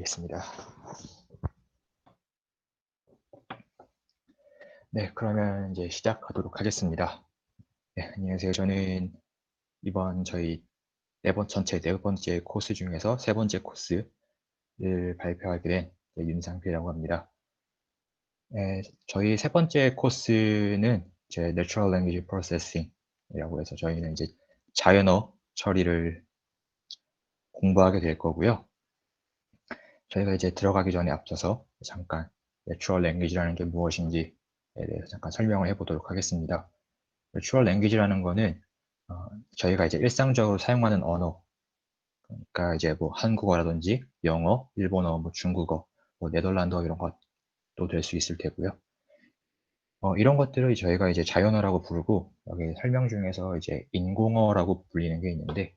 알겠습니다. 네, 그러면 이제 시작하도록 하겠습니다. 네, 안녕하세요. 저는 이번 저희 전체 네 번째 코스 중에서 세 번째 코스를 발표하게 된 윤상필이라고 합니다. 네, 저희 세 번째 코스는 이제 Natural Language Processing이라고 해서 저희는 이제 자연어 처리를 공부하게 될 거고요. 저희가 이제 들어가기 전에 앞서서 잠깐 Natural Language라는 게 무엇인지에 대해서 잠깐 설명을 해보도록 하겠습니다. Natural Language라는 거는 저희가 이제 일상적으로 사용하는 언어, 그러니까 이제 뭐 한국어라든지 영어, 일본어, 뭐 중국어, 뭐 네덜란드어 이런 것도 될 수 있을 테고요. 이런 것들을 저희가 이제 자연어라고 부르고, 여기 설명 중에서 이제 인공어라고 불리는 게 있는데,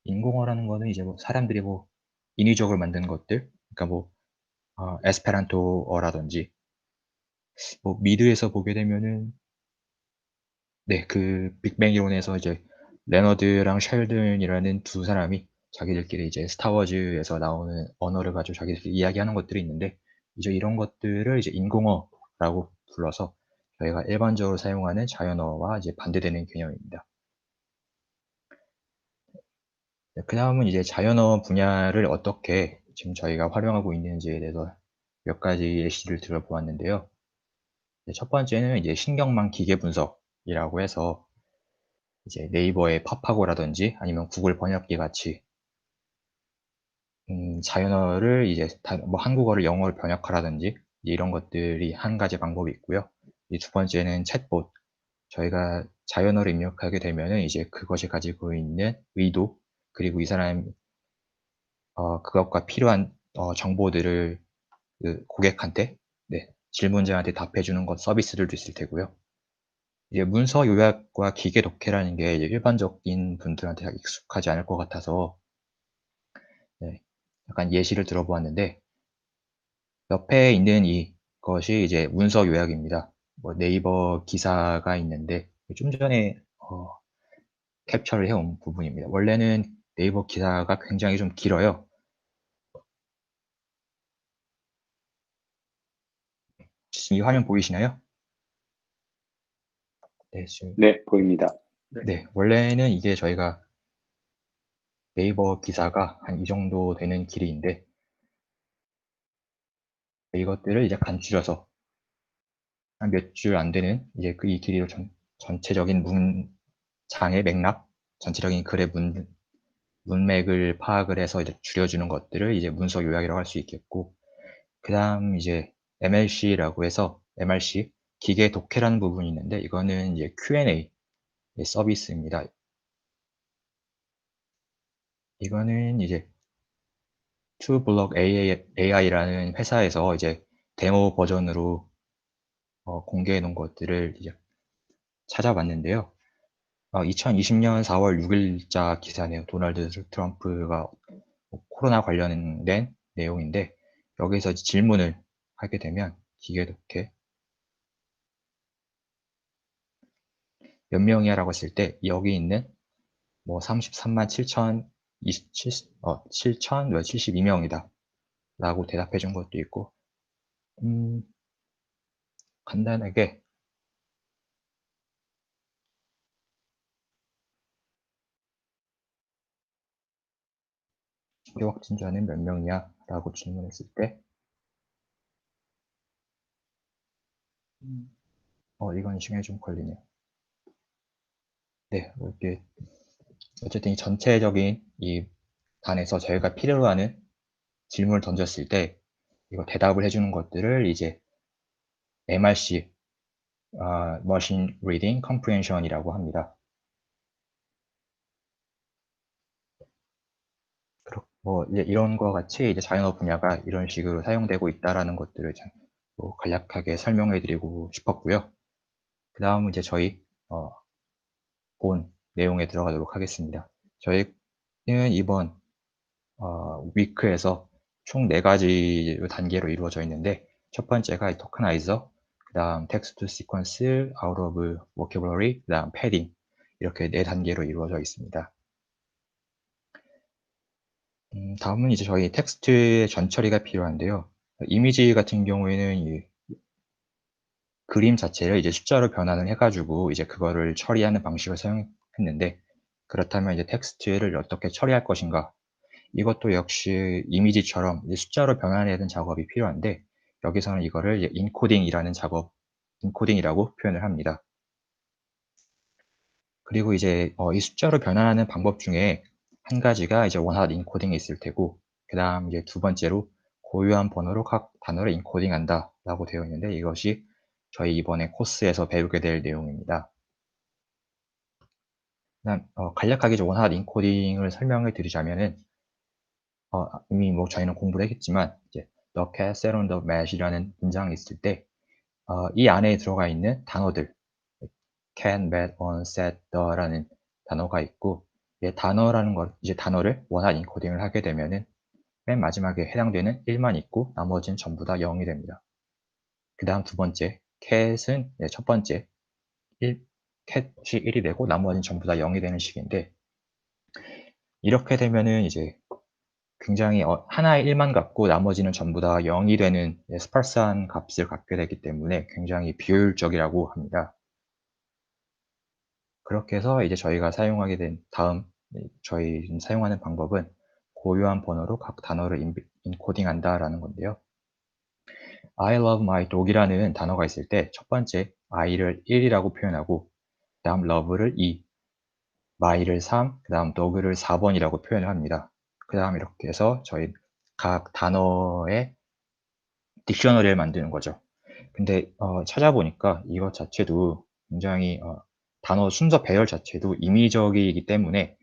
인공어라는 거는 이제 뭐 사람들이 뭐 인위적으로 만든 것들, 그러니까 뭐 에스페란토어라든지, 뭐 미드에서 보게 되면은 네, 그 빅뱅 이론에서 이제 레너드랑 셸든이라는 두 사람이 자기들끼리 이제 스타워즈에서 나오는 언어를 가지고 자기들끼리 이야기하는 것들이 있는데, 이제 이런 것들을 이제 인공어라고 불러서 저희가 일반적으로 사용하는 자연어와 이제 반대되는 개념입니다. 네, 그 다음은 이제 자연어 분야를 어떻게 지금 저희가 활용하고 있는지에 대해서 몇 가지 예시를 들어보았는데요. 첫 번째는 이제 신경망 기계 분석이라고 해서 이제 네이버의 팝하고라든지 아니면 구글 번역기 같이 자연어를 이제 뭐 한국어를 영어로 번역하라든지 이런 것들이 한 가지 방법이 있고요. 이 두 번째는 챗봇. 저희가 자연어를 입력하게 되면은 이제 그것이 가지고 있는 의도, 그리고 이 사람 그것과 필요한 정보들을 그 고객한테, 네, 질문자한테 답해 주는 것 서비스들도 있을 테고요. 이제 문서 요약과 기계 독해라는 게 이제 일반적인 분들한테 익숙하지 않을 것 같아서 네, 약간 예시를 들어보았는데, 옆에 있는 이것이 이제 문서 요약입니다. 뭐 네이버 기사가 있는데 좀 전에 캡처를 해온 부분입니다. 원래는 네이버 기사가 굉장히 좀 길어요. 지금 이 화면 보이시나요? 네, 지금. 네, 보입니다. 네, 원래는 이게 저희가 네이버 기사가 한 이 정도 되는 길이인데, 이것들을 이제 간추려서 한 몇 줄 안 되는 이제 이 길이로 전체적인 문장의 맥락, 전체적인 글의 문맥을 파악을 해서 이제 줄여주는 것들을 이제 문서 요약이라고 할 수 있겠고, 그 다음 이제 MLC라고 해서 MRC, 기계 독해라는 부분이 있는데, 이거는 이제 Q&A 서비스입니다. 이거는 이제 투블럭 AI라는 회사에서 이제 데모 버전으로 공개해 놓은 것들을 이제 찾아봤는데요. 2020년 4월 6일자 기사네요. 도널드 트럼프가 코로나 관련된 내용인데, 여기서 질문을 하게 되면 기계 독해 몇 명이야 라고 했을 때 여기 있는 뭐 33만 7,072명이다 라고 대답해 준 것도 있고, 간단하게 초기 확진자는 몇 명이야 라고 질문했을 때 이건 시간이 좀 걸리네요. 네, 이렇게 어쨌든 이 전체적인 이 단에서 저희가 필요로 하는 질문을 던졌을 때 이거 대답을 해주는 것들을 이제 MRC, Machine Reading Comprehension이라고 합니다. 뭐 이제 이런 거 같이 이제 자연어 분야가 이런 식으로 사용되고 있다라는 것들을 뭐 간략하게 설명해드리고 싶었고요. 그 다음은 이제 저희 본 내용에 들어가도록 하겠습니다. 저희는 이번 위크에서 총 4가지 단계로 이루어져 있는데, 첫 번째가 토커나이저, 그 다음 텍스트 시퀀스, 아웃 오브 보캐블러리, 그 다음 패딩, 이렇게 4단계로 이루어져 있습니다. 다음은 이제 저희 텍스트의 전처리가 필요한데요. 이미지 같은 경우에는 이 그림 자체를 이제 숫자로 변환을 해 가지고 이제 그거를 처리하는 방식을 사용했는데, 그렇다면 이제 텍스트를 어떻게 처리할 것인가? 이것도 역시 이미지처럼 이제 숫자로 변환해야 작업이 필요한데, 여기서는 이거를 이제 인코딩이라고 표현을 합니다. 그리고 이제 이 숫자로 변환하는 방법 중에 한 가지가 이제 원핫 인코딩이 있을 테고, 그다음 이제 두 번째로 고유한 번호로 각 단어를 인코딩한다라고 되어 있는데, 이것이 저희 이번에 코스에서 배우게 될 내용입니다. 그다음 간략하게 이제 원핫 인코딩을 설명을 드리자면은, 이미 뭐 저희는 공부를 했겠지만 이제 "The cat sat on the mat이라는 문장이 있을 때 이 안에 들어가 있는 단어들, cat, mat, on, sat, the라는 단어가 있고, 단어라는 걸 이제 단어를 원활 인코딩을 하게 되면은 맨 마지막에 해당되는 1만 있고 나머지는 전부 다 0이 됩니다. 그다음 두 번째 cat은 첫 번째 1 cat이 1이 되고 나머지는 전부 다 0이 되는 식인데, 이렇게 되면은 이제 굉장히 하나에 1만 갖고 나머지는 전부 다 0이 되는 스parse한 값을 갖게 되기 때문에 굉장히 비효율적이라고 합니다. 그렇게 해서 이제 저희가 사용하게 된 다음, 저희 지금 사용하는 방법은 고유한 번호로 각 단어를 인코딩한다라는 건데요. I love my dog이라는 단어가 있을 때 첫 번째 I를 1이라고 표현하고, 그다음 love를 2, my를 3, 그다음 dog를 4번이라고 표현을 합니다. 그다음 이렇게 해서 저희 각 단어의 딕셔너리를 만드는 거죠. 근데 찾아보니까 이것 자체도 굉장히 단어 순서 배열 자체도 임의적이기 때문에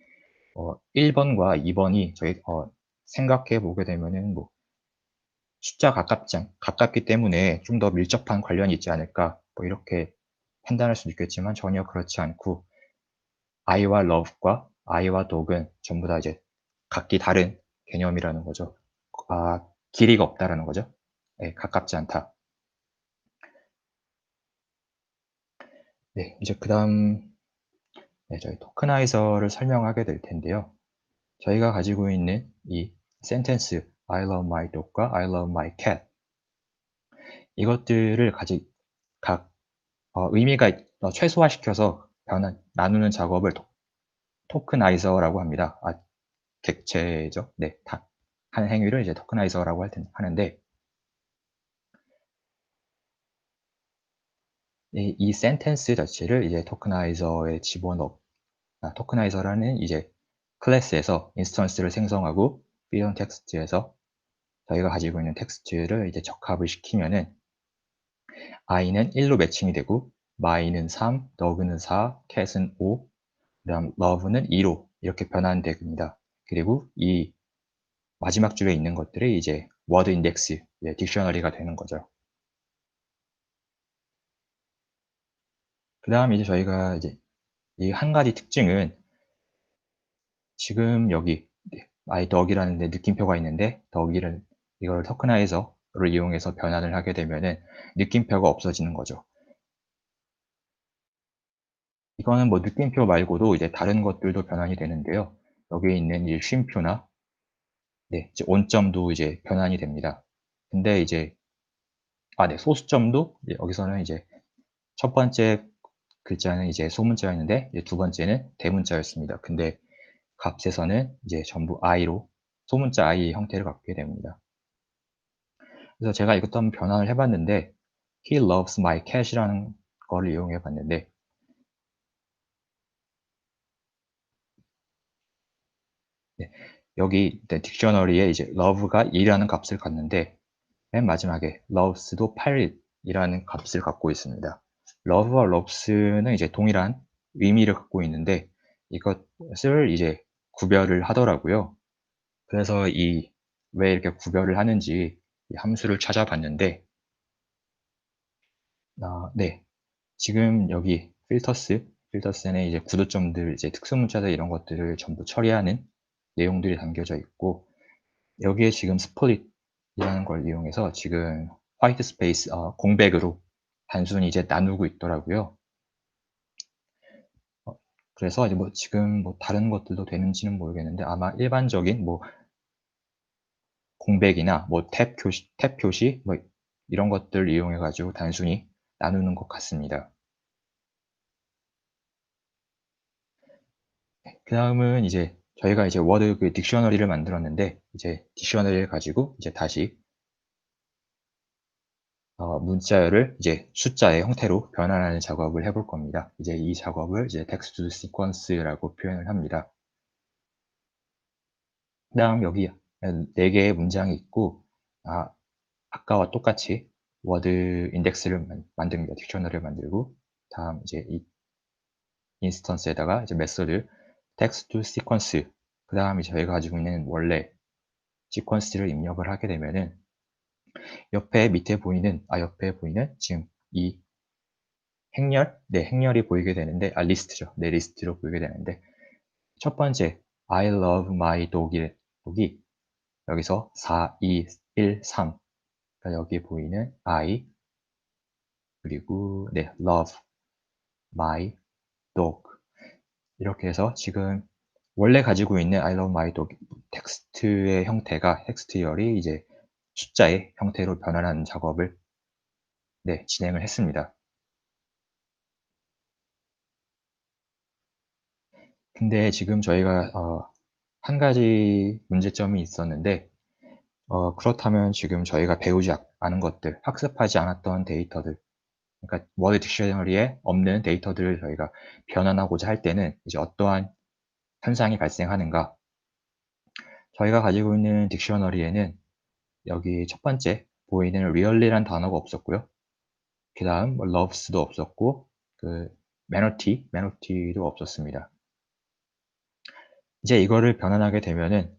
1 번과 2 번이 저희 생각해 보게 되면은 뭐 숫자 가깝기 때문에 '좀 더 밀접한 관련이 있지 않을까.' 뭐 이렇게 판단할 수도 있겠지만, 전혀 그렇지 않고 I와 love과 I와 dog은 전부 다 이제 각기 다른 개념이라는 거죠. 길이가 없다라는 거죠. 예, 가깝지 않다. 네. 이제 그다음, 저희 토크나이저를 설명하게 될 텐데요. 저희가 가지고 있는 이 센텐스 I love my dog과 I love my cat, 이것들을 각 의미가 최소화시켜서 나누는 작업을 토크나이저라고 합니다. 객체죠. 네. 하는 행위를 이제 토크나이저라고 하는데, 이 센텐스 자체를 이제 토크나이저에 토크나이저라는 이제 클래스에서 인스턴스를 생성하고, 비전 텍스트에서 저희가 가지고 있는 텍스트를 이제 적합을 시키면은 i는 1로 매칭이 되고, my는 3, dog는 4, cat은 5, 그다음 love는 2로 이렇게 변환됩니다. 그리고 이 마지막 줄에 있는 것들이 이제 word index, 딕셔너리가 되는 거죠. 그다음에 이제 저희가 이제 이 한 가지 특징은, 지금 여기 dog이라는 느낌표가 있는데, 이걸 토크나이저를 이용해서 변환을 하게 되면은 느낌표가 없어지는 거죠. 이거는 뭐 느낌표 말고도 이제 다른 것들도 변환이 되는데요. 여기에 있는 이 쉼표나 이제 온점도 이제 변환이 됩니다. 근데 이제 소수점도 여기서는 이제 첫 번째 글자는 이제 소문자였는데 이제 두 번째는 대문자였습니다. 근데 값에서는 이제 전부 i로 소문자 i 형태를 갖게 됩니다. 그래서 제가 이것도 한번 변환을 해 봤는데, He loves my cat이라는 거를 이용해 봤는데, 네, 여기 딕셔너리에 이제 love가 2라는 값을 갖는데, 맨 마지막에 loves도 8 이라는 값을 갖고 있습니다. love와 loves는 이제 동일한 의미를 갖고 있는데, 이것을 이제 구별을 하더라고요. 그래서 왜 이렇게 구별을 하는지 이 함수를 찾아봤는데, 네. 지금 여기 필터스에는 이제 구도점들, 이제 특수문자들 이런 것들을 전부 처리하는 내용들이 담겨져 있고, 여기에 지금 스플릿이라는 걸 이용해서 지금 화이트 스페이스, 공백으로 단순히 이제 나누고 있더라고요. 그래서 이제 뭐 지금 뭐 다른 것들도 되는지는 모르겠는데, 아마 일반적인 뭐 공백이나 뭐 탭 표시 뭐 이런 것들을 이용해 가지고 단순히 나누는 것 같습니다. 그다음은 이제 저희가 이제 워드 그 딕셔너리를 만들었는데 이제 딕셔너리를 가지고 이제 다시 문자열을 이제 숫자의 형태로 변환하는 작업을 해볼 겁니다. 이제 이 작업을 이제 text to sequence라고 표현을 합니다. 그다음 여기 4 개의 문장이 있고 아까와 똑같이 워드 인덱스를 만듭니다. 딕셔너리를 만들고 다음 이제 이 인스턴스에다가 이제 메소드 text to sequence 그다음에 저희가 가지고 있는 원래 시퀀스를 입력을 하게 되면은 옆에 보이는 지금 이 행렬이 보이게 되는데 리스트죠. 네, 리스트로 보이게 되는데 첫 번째 I love my dog이 여기서 4, 2, 1, 3 그러니까 여기에 보이는 I 그리고 love my dog 이렇게 해서 지금 원래 가지고 있는 I love my dog 텍스트의 형태가 텍스트열이 이제 숫자의 형태로 변환하는 작업을 진행을 했습니다. 근데 지금 저희가 한 가지 문제점이 있었는데 그렇다면 지금 저희가 배우지 않은 것들, 학습하지 않았던 데이터들 그러니까 워드 딕셔너리에 없는 데이터들을 저희가 변환하고자 할 때는 이제 어떠한 현상이 발생하는가? 저희가 가지고 있는 딕셔너리에는 여기 첫 번째 보이는 really란 단어가 없었고요. 그다음 뭐 loves도 없었고 그 manoty도 없었습니다. 이제 이거를 변환하게 되면은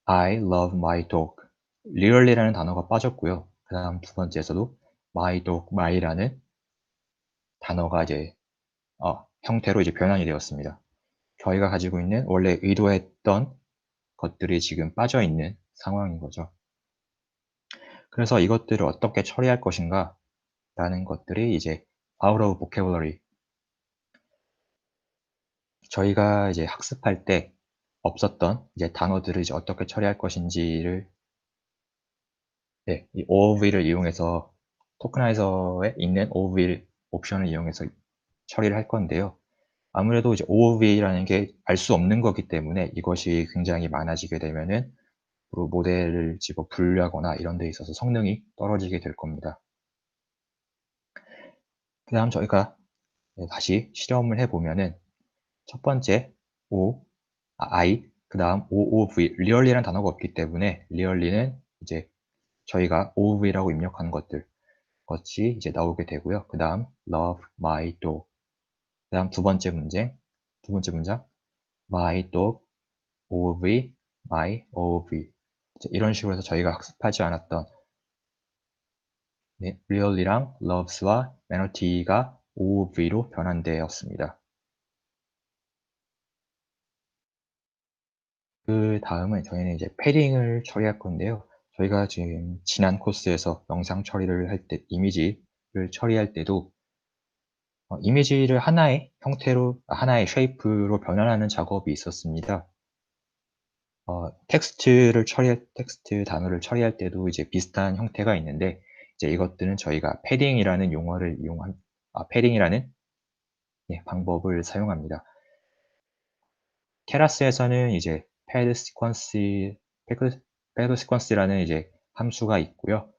I love my dog. really라는 단어가 빠졌고요. 그다음 두 번째에서도 my dog, my라는 단어가 이제 형태로 이제 변환이 되었습니다. 저희가 가지고 있는 원래 의도했던 것들이 지금 빠져 있는 상황인 거죠. 그래서 이것들을 어떻게 처리할 것인가 라는 것들이 이제 out of vocabulary 저희가 이제 학습할 때 없었던 이제 단어들을 이제 어떻게 처리할 것인지를 이 OOV를 이용해서 토크나이저에 있는 OOV 옵션을 이용해서 처리를 할 건데요. 아무래도 이제 OOV라는 게 알 수 없는 거기 때문에 이것이 굉장히 많아지게 되면은 모델을 분류하거나 이런 데 있어서 성능이 떨어지게 될 겁니다. 그다음 저희가 다시 실험을 해 보면은 첫 번째 I 그다음 OOV really라는 단어가 없기 때문에 really는 이제 저희가 OOV라고 입력한 것이 이제 나오게 되고요. 그다음 love my dog 그다음 두 번째 문장 my dog OOV my OOV 이런 식으로 해서 저희가 학습하지 않았던 really랑 loves와 manoty가 OOV로 변환되었습니다. 그다음은 저희는 이제 패딩을 처리할 건데요. 저희가 지금 지난 코스에서 영상 처리를 할 때 이미지를 처리할 때도 이미지를 하나의 형태로 하나의 쉐이프로 변환하는 작업이 있었습니다. 텍스트 단어를 처리할 때도 이제 비슷한 형태가 있는데 이제 이것들은 저희가 패딩이라는 용어를 패딩이라는 방법을 사용합니다. 케라스에서는 이제 패드 시퀀스라는 이제 함수가 있고요.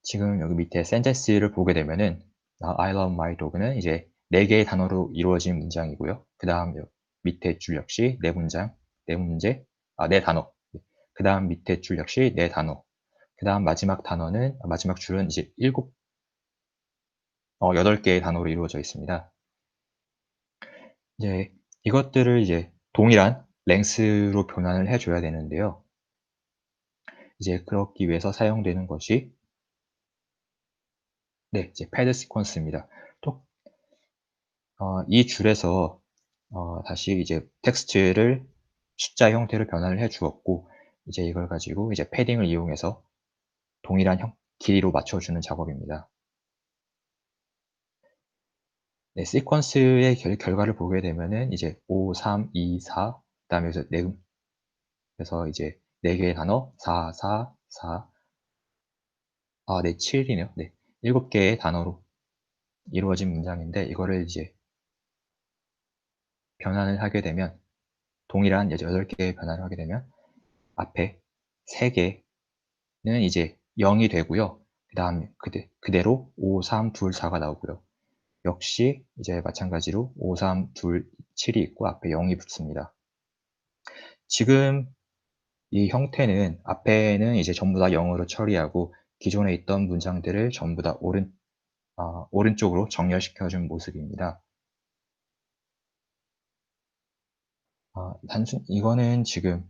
지금 여기 밑에 센텐스를 보게 되면은 I love my dog는 이제 4 개의 단어로 이루어진 문장이고요. 그다음 밑에 줄 역시 4 단어. 그다음 밑에 줄 역시 4 단어. 그다음 마지막 줄은 이제 8 개의 단어로 이루어져 있습니다. 이제 이것들을 이제 동일한 랭스로 변환을 해 줘야 되는데요. 이제 그러기 위해서 사용되는 것이 이제 패드 시퀀스입니다. 또 이 줄에서 다시 이제 텍스트를 숫자 형태로 변환을 해 주었고 이제 이걸 가지고 이제 패딩을 이용해서 동일한 길이로 맞춰 주는 작업입니다. 시퀀스의 결과를 보게 되면은 이제 5, 3, 2, 4 그다음에 그래서 이제 4개의 단어 4, 4, 4 네 7이네요. 네. 7개의 단어로 이루어진 문장인데 이거를 이제 변환을 하게 되면 동일한 이제 8개의 변환을 하게 되면 앞에 3개는 이제 0이 되고요. 그다음에 그대로 5, 3, 2, 4가 나오고요. 역시 이제 마찬가지로 5, 3, 2, 7이 있고 앞에 0이 붙습니다. 지금 이 형태는 앞에는 이제 전부 다 0으로 처리하고 기존에 있던 문장들을 전부 다 오른쪽으로 정렬시켜 준 모습입니다. 이거는 지금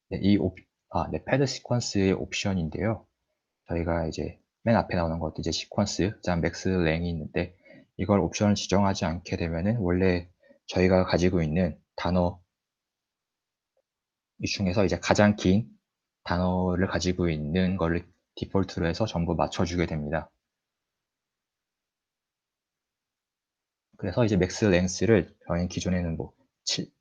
네, 패드 시퀀스의 옵션인데요. 저희가 이제 맨 앞에 나오는 것도 이제 시퀀스, 그다음 맥스 랭이 있는데 이걸 옵션을 지정하지 않게 되면은 원래 저희가 가지고 있는 단어 이 중에서 이제 가장 긴 단어를 가지고 있는 거를 디폴트로 해서 전부 맞춰주게 됩니다. 그래서 이제 맥스 랭스를 저희는 기존에는 뭐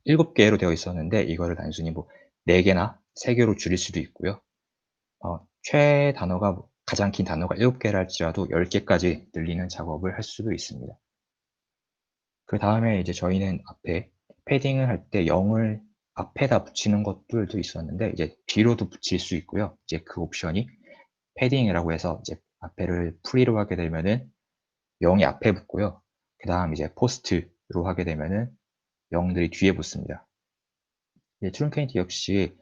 7개로 되어 있었는데 이거를 단순히 뭐 4개나 3개로 줄일 수도 있고요. 최 단어가 가장 긴 단어가 7개라 할지라도 10개까지 늘리는 작업을 할 수도 있습니다. 그다음에 이제 저희는 앞에 패딩을 할 때 0을 앞에다 붙이는 것들도 있었는데 이제 뒤로도 붙일 수 있고요. 이제 그 옵션이 패딩이라고 해서 이제 앞에를 프리로 하게 되면은 0이 앞에 붙고요. 그다음 이제 포스트로 하게 되면은 0들이 뒤에 붙습니다. 트룬케이트 역시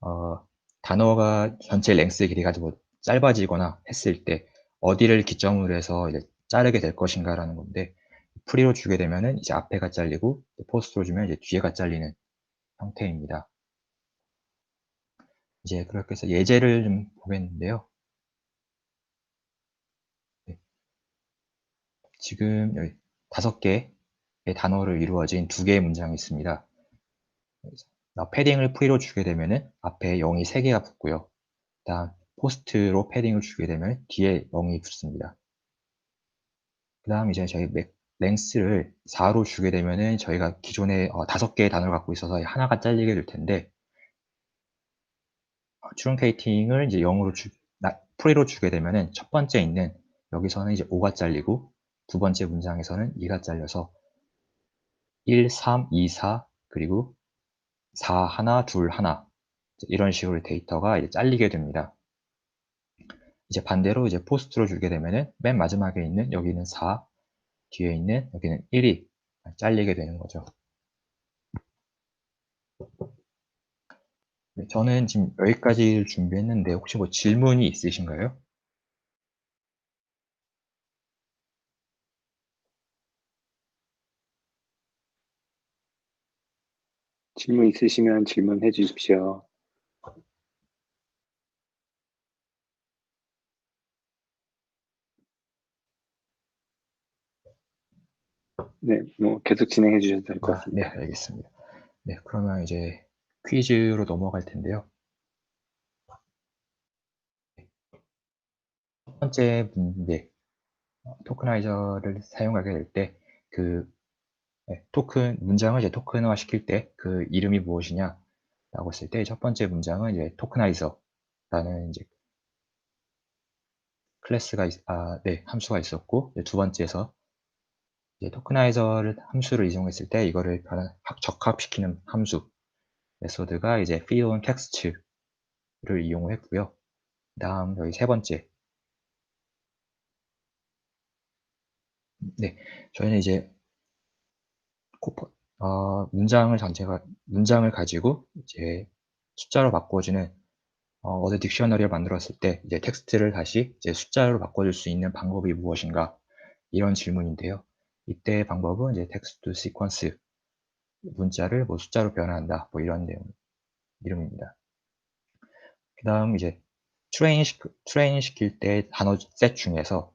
어, 단어가 전체 랭스의 길이가 뭐 짧아지거나 했을 때 어디를 기점으로 해서 이제 자르게 될 것인가라는 건데 프리로 주게 되면은 이제 앞에가 잘리고 포스트로 주면 이제 뒤에가 잘리는 형태입니다. 이제 그렇게 해서 예제를 좀 보겠는데요. 네. 지금 여기 5개의 단어로 이루어진 2개의 문장이 있습니다. 패딩을 프리로 주게 되면은 앞에 0이 3개가 붙고요. 그다음 포스트로 패딩을 주게 되면 뒤에 0이 붙습니다. 그다음 이제 저희 랭스를 4로 주게 되면은 저희가 기존에 5개의 단어를 갖고 있어서 하나가 잘리게 될 텐데 트룬케이팅을 이제 0으로 프리로 주게 되면은 첫 번째 있는 여기서는 이제 5가 잘리고 두 번째 문장에서는 2가 잘려서 1, 3, 2, 4 그리고 4, 하나, 둘, 하나 이런 식으로 데이터가 이제 잘리게 됩니다. 이제 반대로 이제 포스트로 주게 되면은 맨 마지막에 있는 여기는 4, 뒤에 있는 여기는 1이 잘리게 되는 거죠. 네, 저는 지금 여기까지 준비했는데 혹시 뭐 질문이 있으신가요? 질문 있으시면 질문해 주십시오. 네, 뭐 계속 진행해 주셔도 될 것 네, 같습니다. 알겠습니다. 네, 그러면 이제 퀴즈로 넘어갈 텐데요. 첫 번째 문제, 토크나이저를 사용하게 될 때 그 문장을 이제 토큰화 시킬 때 그 이름이 무엇이냐 라고 했을 때 첫 번째 문장은 이제 토크나이저라는 이제 함수가 있었고 두 번째에서 이제 토크나이저를 함수를 이용했을 때 이거를 적합시키는 함수 메소드가 이제 feed on text를 이용했고요. 그다음 여기 세 번째, 네, 저희는 이제 문장을 가지고 이제 숫자로 바꿔주는 어드 딕셔너리를 만들었을 때 이제 텍스트를 다시 이제 숫자로 바꿔줄 수 있는 방법이 무엇인가 이런 질문인데요. 이때 방법은 이제 텍스트 시퀀스 문자를 뭐 숫자로 변환한다 뭐 이런 내용 이름입니다. 그다음 이제 트레인 시킬 때 단어 셋 중에서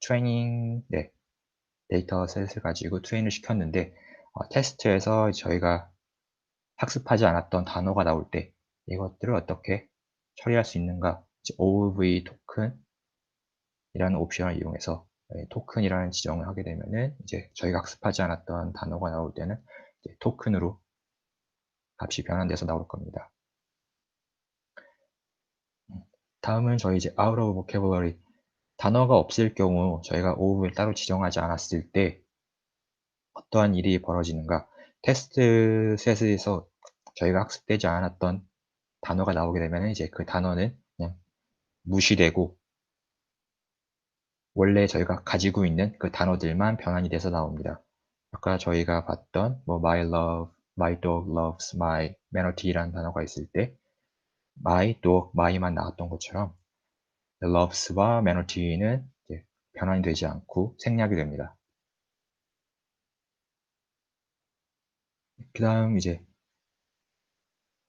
트레이닝 데이터 셋을 가지고 트레인을 시켰는데 테스트에서 저희가 학습하지 않았던 단어가 나올 때 이것들을 어떻게 처리할 수 있는가 OV 토큰이라는 옵션을 이용해서 토큰이라는 지정을 하게 되면은 이제 저희가 학습하지 않았던 단어가 나올 때는 이제 토큰으로 값이 변환돼서 나올 겁니다. 다음은 저희 이제 out of vocabulary, 단어가 없을 경우 저희가 of를 따로 지정하지 않았을 때 어떠한 일이 벌어지는가. 테스트 셋에서 저희가 학습되지 않았던 단어가 나오게 되면 이제 그 단어는 그냥 무시되고 원래 저희가 가지고 있는 그 단어들만 변환이 돼서 나옵니다. 아까 저희가 봤던 뭐 my love, my dog loves my manatee라는 단어가 있을 때 my dog, my만 나왔던 것처럼 loves와 manatee는 이제 변환이 되지 않고 생략이 됩니다. 그 다음 이제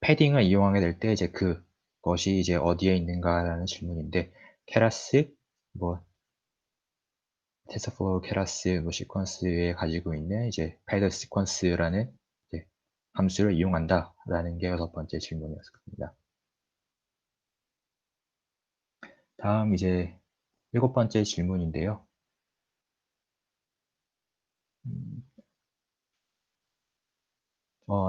패딩을 이용하게 될 때 이제 그것이 이제 어디에 있는가라는 질문인데 케라스, 뭐 테스플로우 케라스 뭐 시퀀스에 가지고 있는 이제 패드 시퀀스라는 이제 함수를 이용한다라는 게 6번째 질문이었습니다. 다음 이제 7번째 질문인데요.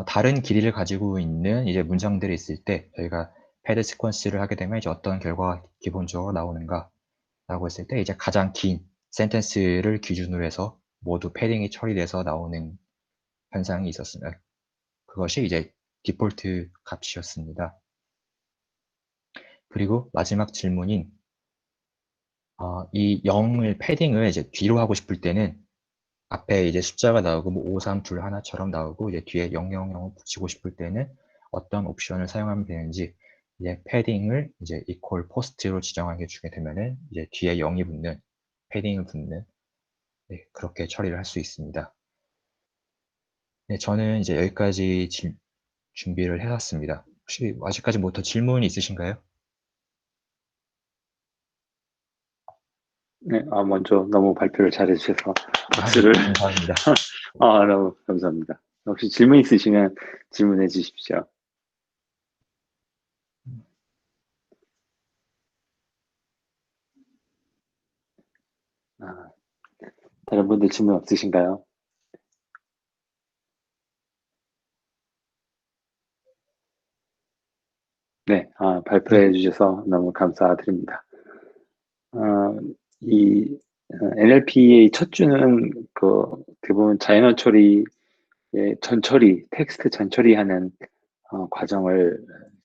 다른 길이를 가지고 있는 이제 문장들이 있을 때 저희가 패드 시퀀스를 하게 되면 이제 어떤 결과가 기본적으로 나오는가 라고 했을 때 이제 가장 긴 센텐스를 기준으로 해서 모두 패딩이 처리돼서 나오는 현상이 있었습니다. 그것이 이제 디폴트 값이었습니다. 그리고 마지막 질문인 이 0을 패딩을 이제 뒤로 하고 싶을 때는 앞에 이제 숫자가 나오고 뭐 5, 3, 2, 1처럼 나오고 이제 뒤에 0, 0, 0을 붙이고 싶을 때는 어떤 옵션을 사용하면 되는지 이제 패딩을 이제 equal post로 지정하게 주게 되면은 이제 뒤에 0이 붙는 패딩을 붙는 네, 그렇게 처리를 할 수 있습니다. 네, 저는 이제 여기까지 준비를 해놨습니다. 혹시 아직까지 뭐 더 질문이 있으신가요? 네, 먼저 너무 발표를 잘해주셔서 박수를. 네, 감사합니다. 너무 감사합니다. 혹시 질문 있으시면 질문해 주십시오. 다른 분들 질문 없으신가요? 네, 발표해 주셔서 너무 감사드립니다. 이 NLP의 첫 주는 대부분 자연어 처리의 전처리, 텍스트 전처리하는 과정을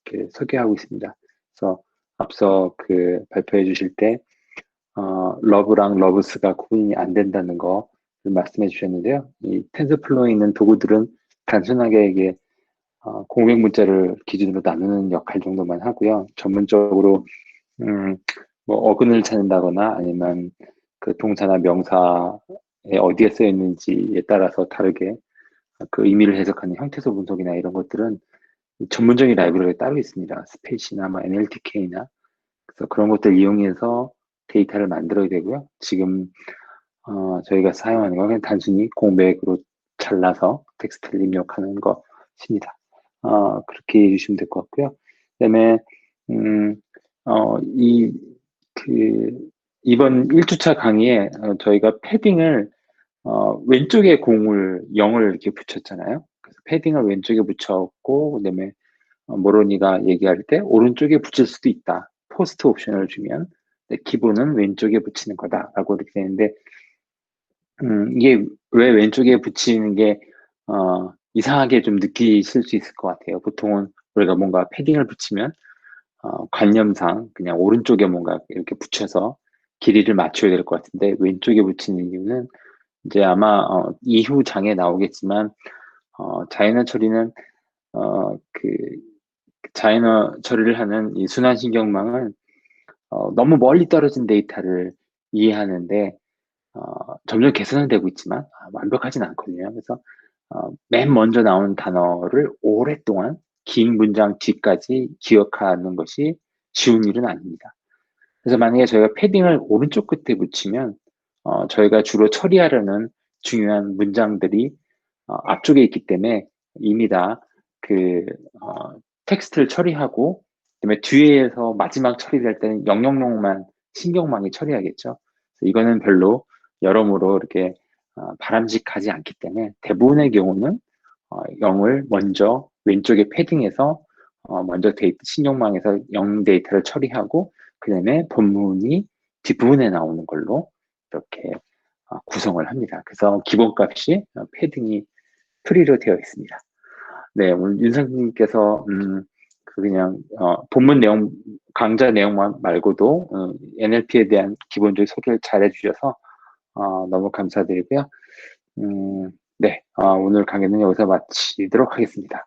이렇게 소개하고 있습니다. 그래서 앞서 발표해 주실 때 러브랑 러브스가 구분이 안 된다는 거 말씀해 주셨는데요. 이 텐서플로우에 있는 도구들은 단순하게 이게 공백 문자를 기준으로 나누는 역할 정도만 하고요. 전문적으로 뭐 어근을 찾는다거나 아니면 그 동사나 명사에 어디에 쓰여 있는지에 따라서 다르게 그 의미를 해석하는 형태소 분석이나 이런 것들은 전문적인 라이브러리가 따로 있습니다. 스페이시나 뭐 NLTK나 그래서 그런 것들 이용해서 데이터를 만들어야 되고요. 지금 저희가 사용하는 건 그냥 단순히 공백으로 잘라서 텍스트를 입력하는 것입니다. 그렇게 해주시면 될 것 같고요. 그다음에 이번 1주차 강의에 저희가 패딩을 왼쪽에 0을 이렇게 붙였잖아요. 그래서 패딩을 왼쪽에 붙였고 그다음에 모로니가 얘기할 때 오른쪽에 붙일 수도 있다. 포스트 옵션을 주면 기본은 왼쪽에 붙이는 거다라고 이렇게 되는데 이게 왜 왼쪽에 붙이는 게 이상하게 좀 느끼실 수 있을 것 같아요. 보통은 우리가 뭔가 패딩을 붙이면 관념상 그냥 오른쪽에 뭔가 이렇게 붙여서 길이를 맞춰야 될 것 같은데 왼쪽에 붙이는 이유는 이제 아마 이후 장에 나오겠지만 자연어 처리는 그 자연어 처리를 하는 이 순환신경망은 너무 멀리 떨어진 데이터를 이해하는데 점점 개선은 되고 있지만 완벽하진 않거든요. 그래서 맨 먼저 나오는 단어를 오랫동안 긴 문장 뒤까지 기억하는 것이 쉬운 일은 아닙니다. 그래서 만약에 저희가 패딩을 오른쪽 끝에 붙이면 저희가 주로 처리하려는 중요한 문장들이 앞쪽에 있기 때문에 이미 다 텍스트를 처리하고 그다음에 뒤에서 마지막 처리될 때는 000만 신경망이 처리하겠죠. 이거는 별로 여러모로 이렇게 바람직하지 않기 때문에 대부분의 경우는 0을 먼저 왼쪽에 패딩에서 먼저 신용망에서 영 데이터를 처리하고 그 다음에 본문이 뒷부분에 나오는 걸로 이렇게 구성을 합니다. 그래서 기본값이 패딩이 프리로 되어 있습니다. 네, 오늘 윤상님께서 그냥 본문 내용 강좌 내용만 말고도 NLP에 대한 기본적인 소개를 잘 해주셔서 너무 감사드리고요. 네, 오늘 강의는 여기서 마치도록 하겠습니다.